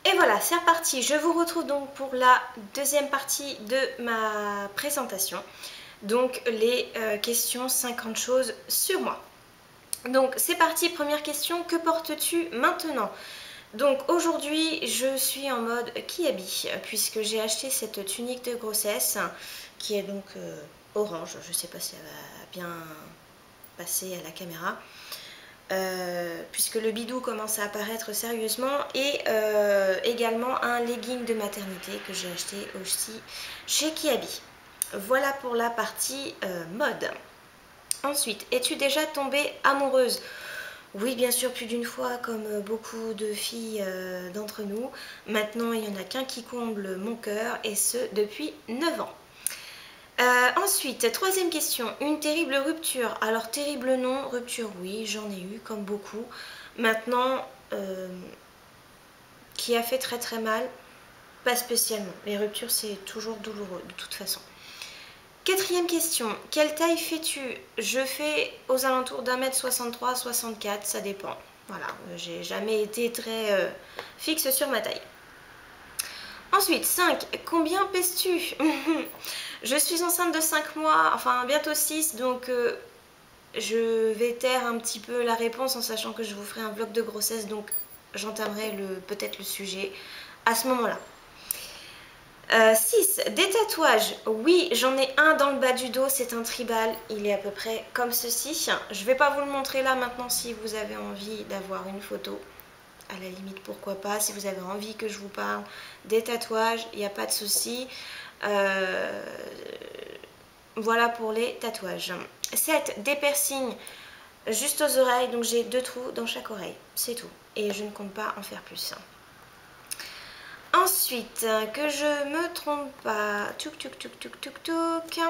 Et voilà, c'est reparti. Je vous retrouve donc pour la deuxième partie de ma présentation. Donc les questions 50 choses sur moi. Donc c'est parti, première question, que portes-tu maintenant? Donc aujourd'hui je suis en mode kiabi puisque j'ai acheté cette tunique de grossesse qui est donc orange. Je ne sais pas si elle va bien passer à la caméra. Puisque le bidou commence à apparaître sérieusement, et également un legging de maternité que j'ai acheté aussi chez Kiabi. Voilà pour la partie mode. Ensuite, es-tu déjà tombée amoureuse? Oui, bien sûr, plus d'une fois, comme beaucoup de filles d'entre nous. Maintenant, il n'y en a qu'un qui comble mon cœur, et ce depuis 9 ans. Ensuite, troisième question, une terrible rupture. Alors terrible non, rupture oui, j'en ai eu comme beaucoup. Maintenant, qui a fait très très mal, pas spécialement. Les ruptures c'est toujours douloureux de toute façon. Quatrième question, quelle taille fais-tu? Je fais aux alentours d'1m63, 64, ça dépend. Voilà, j'ai jamais été très fixe sur ma taille. Ensuite, 5. Combien pèses-tu? Je suis enceinte de 5 mois, enfin bientôt 6, donc je vais taire un petit peu la réponse en sachant que je vous ferai un vlog de grossesse, donc j'entamerai peut-être le sujet à ce moment-là. 6. Des tatouages. Oui, j'en ai un dans le bas du dos, c'est un tribal, il est à peu près comme ceci. Je ne vais pas vous le montrer là maintenant. Si vous avez envie d'avoir une photo, à la limite pourquoi pas. Si vous avez envie que je vous parle des tatouages, il n'y a pas de souci. Voilà pour les tatouages. 7. Des piercings juste aux oreilles, donc j'ai 2 trous dans chaque oreille, c'est tout. Et je ne compte pas en faire plus. Ensuite, que je me trompe pas, tuk tuk tuk tuk tuk tuk.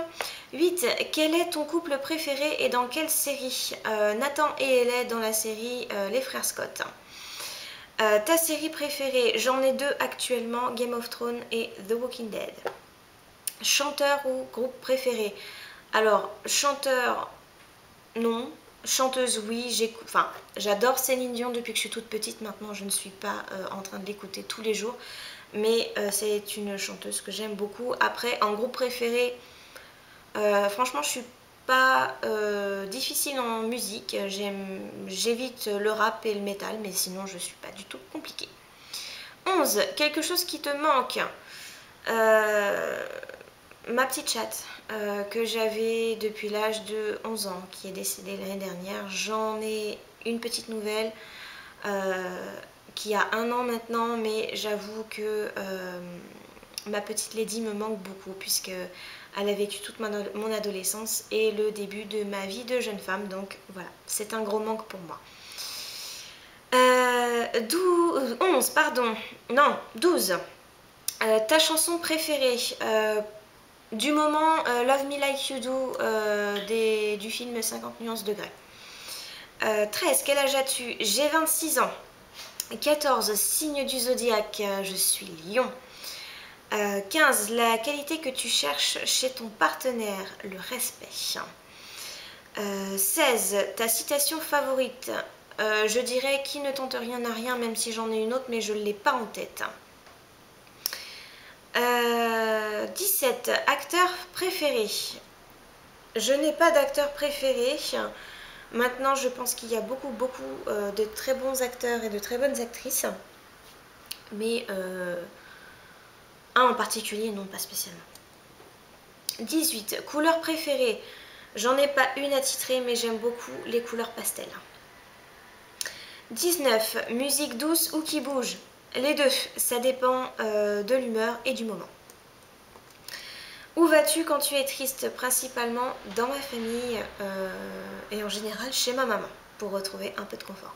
8. Quel est ton couple préféré et dans quelle série? Nathan et Ellie dans la série Les Frères Scott. Ta série préférée? J'en ai 2 actuellement, Game of Thrones et The Walking Dead. Chanteur ou groupe préféré? Alors, chanteur, non. Chanteuse, oui. J'adore Céline Dion depuis que je suis toute petite. Maintenant, je ne suis pas en train de l'écouter tous les jours. Mais c'est une chanteuse que j'aime beaucoup. Après, en groupe préféré, franchement, je suis pas difficile en musique. J'évite le rap et le métal, mais sinon, je suis pas du tout compliquée. 11. Quelque chose qui te manque? Ma petite chatte que j'avais depuis l'âge de 11 ans, qui est décédée l'année dernière. J'en ai une petite nouvelle qui a 1 an maintenant, mais j'avoue que ma petite Lady me manque beaucoup puisque elle a vécu toute mon adolescence et le début de ma vie de jeune femme, donc voilà, c'est un gros manque pour moi. 11, pardon, non, 12. Ta chanson préférée? Du moment, Love Me Like You Do du film 50 nuances degrés. 13. Quel âge as-tu? J'ai 26 ans. 14. Signe du zodiaque, je suis lion. 15. La qualité que tu cherches chez ton partenaire, le respect. 16. Ta citation favorite? Je dirais qui ne tente rien n'a rien, même si j'en ai une autre, mais je ne l'ai pas en tête. 17. Acteur préféré? Je n'ai pas d'acteur préféré. Maintenant, je pense qu'il y a beaucoup de très bons acteurs et de très bonnes actrices. Mais un en particulier, non, pas spécialement. 18. Couleur préférée? J'en ai pas une attitrée, mais j'aime beaucoup les couleurs pastel. 19. Musique douce ou qui bouge? Les deux, ça dépend de l'humeur et du moment. Où vas-tu quand tu es triste? Principalement dans ma famille et en général chez ma maman pour retrouver un peu de confort.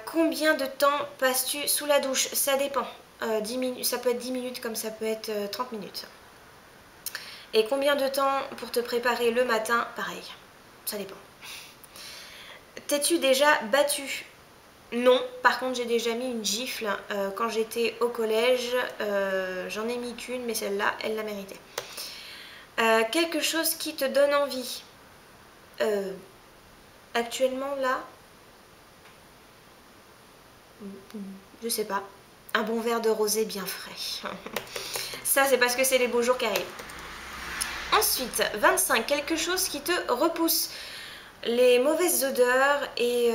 Combien de temps passes-tu sous la douche? Ça dépend. 10 minutes, ça peut être 10 minutes comme ça peut être 30 minutes. Et combien de temps pour te préparer le matin? Pareil, ça dépend. T'es-tu déjà battue? Non, par contre j'ai déjà mis une gifle quand j'étais au collège. J'en ai mis qu'une, mais celle-là, elle la méritait. Quelque chose qui te donne envie? Actuellement là, Je sais pas. Un bon verre de rosé bien frais. Ça, c'est parce que c'est les beaux jours qui arrivent. Ensuite, 25, quelque chose qui te repousse. Les mauvaises odeurs et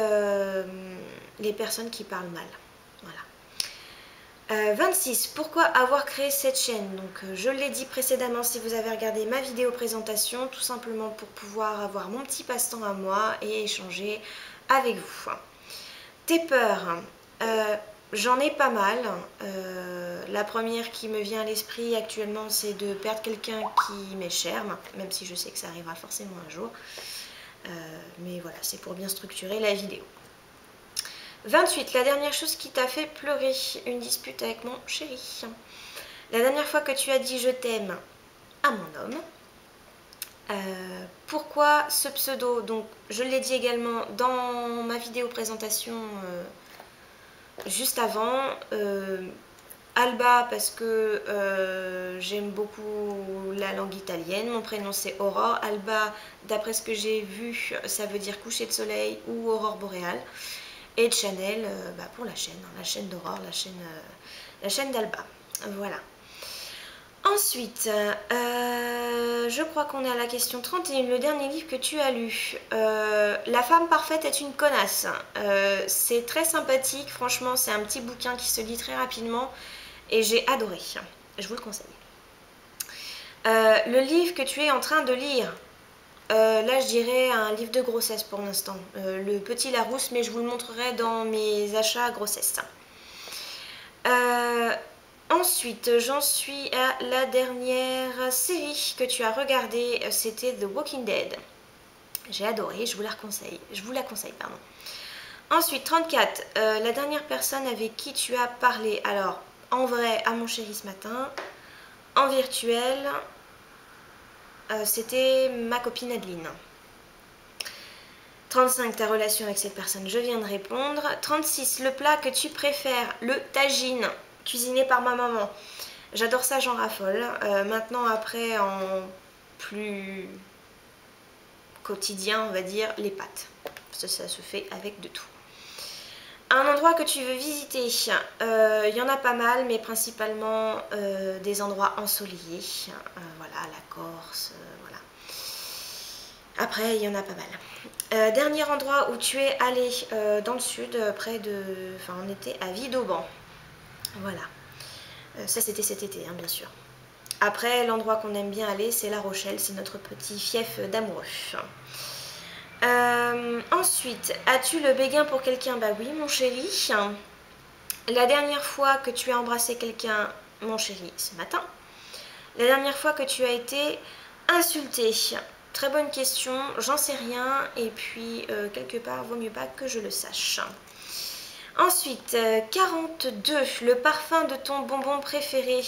les personnes qui parlent mal. Voilà. 26, pourquoi avoir créé cette chaîne? Donc, je l'ai dit précédemment si vous avez regardé ma vidéo présentation, tout simplement pour pouvoir avoir mon petit passe-temps à moi et échanger avec vous. Tes peurs, j'en ai pas mal. La première qui me vient à l'esprit actuellement, c'est de perdre quelqu'un qui m'est cher, même si je sais que ça arrivera forcément un jour. Mais voilà, c'est pour bien structurer la vidéo. 28, la dernière chose qui t'a fait pleurer, une dispute avec mon chéri. La dernière fois que tu as dit je t'aime à mon homme. Pourquoi ce pseudo? Donc je l'ai dit également dans ma vidéo présentation juste avant. Alba parce que j'aime beaucoup la langue italienne. Mon prénom c'est Aurore. Alba, d'après ce que j'ai vu, ça veut dire coucher de soleil ou aurore boréale. Et Chanel pour la chaîne d'Aurore, la chaîne d'Alba. Voilà. Ensuite, je crois qu'on est à la question 31, le dernier livre que tu as lu. La femme parfaite est une connasse. C'est très sympathique, franchement, c'est un petit bouquin qui se lit très rapidement et j'ai adoré. Je vous le conseille. Le livre que tu es en train de lire. Là, je dirais un livre de grossesse pour l'instant. Le Petit Larousse, mais je vous le montrerai dans mes achats grossesse. Ensuite, j'en suis à la dernière série que tu as regardée, c'était The Walking Dead. J'ai adoré, je vous la conseille, pardon. Ensuite, 34, la dernière personne avec qui tu as parlé. Alors, en vrai, à mon chéri ce matin. En virtuel, c'était ma copine Adeline. 35, ta relation avec cette personne, je viens de répondre. 36, le plat que tu préfères, le tagine, cuisiné par ma maman. J'adore ça, j'en raffole. Maintenant, après, en plus quotidien, on va dire, les pâtes. Parce que ça se fait avec de tout. Un endroit que tu veux visiter, il y en a pas mal, mais principalement des endroits ensoleillés. Voilà, la Corse, voilà. Après, il y en a pas mal. Dernier endroit où tu es allé dans le sud, on était à Vidauban. Voilà. Ça, c'était cet été, hein, bien sûr. Après, l'endroit qu'on aime bien aller, c'est La Rochelle. C'est notre petit fief d'amoureux. Ensuite, as-tu le béguin pour quelqu'un? Bah oui, mon chéri. La dernière fois que tu as embrassé quelqu'un, mon chéri, ce matin. La dernière fois que tu as été insulté? Très bonne question, j'en sais rien. Et puis, quelque part, vaut mieux pas que je le sache. Ensuite, 42, le parfum de ton bonbon préféré.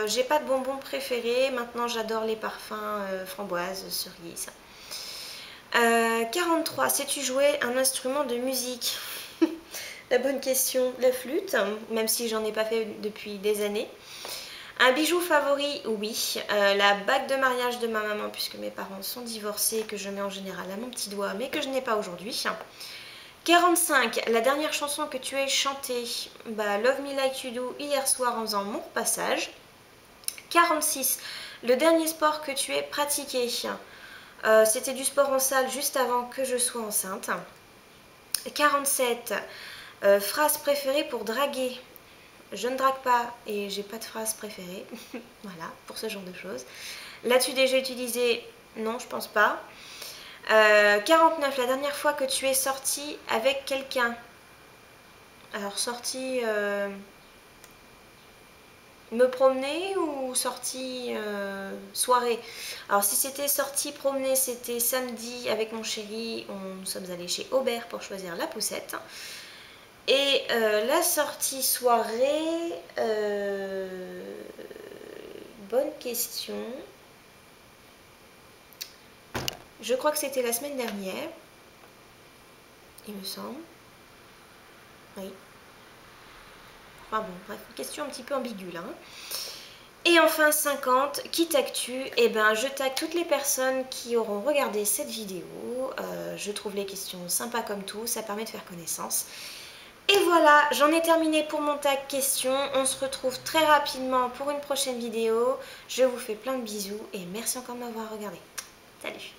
J'ai pas de bonbon préféré. Maintenant, j'adore les parfums framboise, cerise. 43, sais-tu jouer un instrument de musique? La bonne question, la flûte, même si j'en ai pas fait depuis des années. Un bijou favori, oui. La bague de mariage de ma maman, puisque mes parents sont divorcés, que je mets en général à mon petit doigt, mais que je n'ai pas aujourd'hui. 45, la dernière chanson que tu as chantée, Love Me Like You Do, hier soir en faisant mon repassage. 46, le dernier sport que tu aies pratiqué. C'était du sport en salle juste avant que je sois enceinte. 47, phrase préférée pour draguer. Je ne drague pas et j'ai pas de phrase préférée. Voilà, pour ce genre de choses. L'as-tu déjà utilisé? Non, je pense pas. 49, la dernière fois que tu es sortie avec quelqu'un. Alors, sortie me promener ou sortie soirée? Alors, si c'était sortie promener, c'était samedi avec mon chéri. Nous sommes allés chez Aubert pour choisir la poussette. Et la sortie soirée, bonne question. Je crois que c'était la semaine dernière, il me semble. Oui. Enfin bon, bref, question un petit peu ambiguë là. Et enfin 50, qui tagues-tu? Eh ben, je tag toutes les personnes qui auront regardé cette vidéo. Je trouve les questions sympas comme tout, ça permet de faire connaissance. Et voilà, j'en ai terminé pour mon tag questions. On se retrouve très rapidement pour une prochaine vidéo. Je vous fais plein de bisous et merci encore de m'avoir regardé. Salut!